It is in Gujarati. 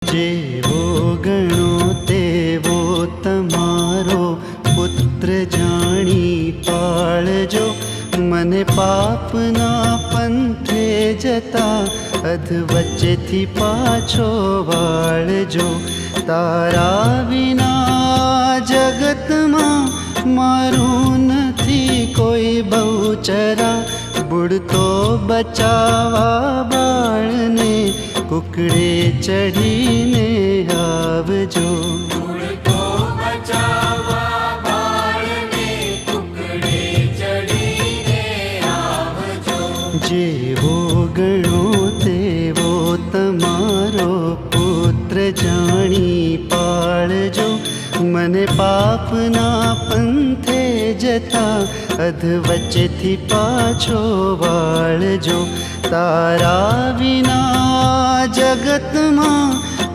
જેવો ગણો તેવો તમારો પુત્ર જાણી પાળજો, મને પાપના પંથે જતા અધ વચ્ચેથી પાછો વાળજો. તારા વિના જગતમાં મારું નથી કોઈ બહુચરા, બુડતો બચાવા બાળને કુકડે ચડીને આવજો. જેવો ગણો તેવો તમારો પુત્ર જાણી પાળજો, મને પાપના પંથે જતા અધ વચ્ચેથી પાછો વાળજો. તારા વિના જગતમાં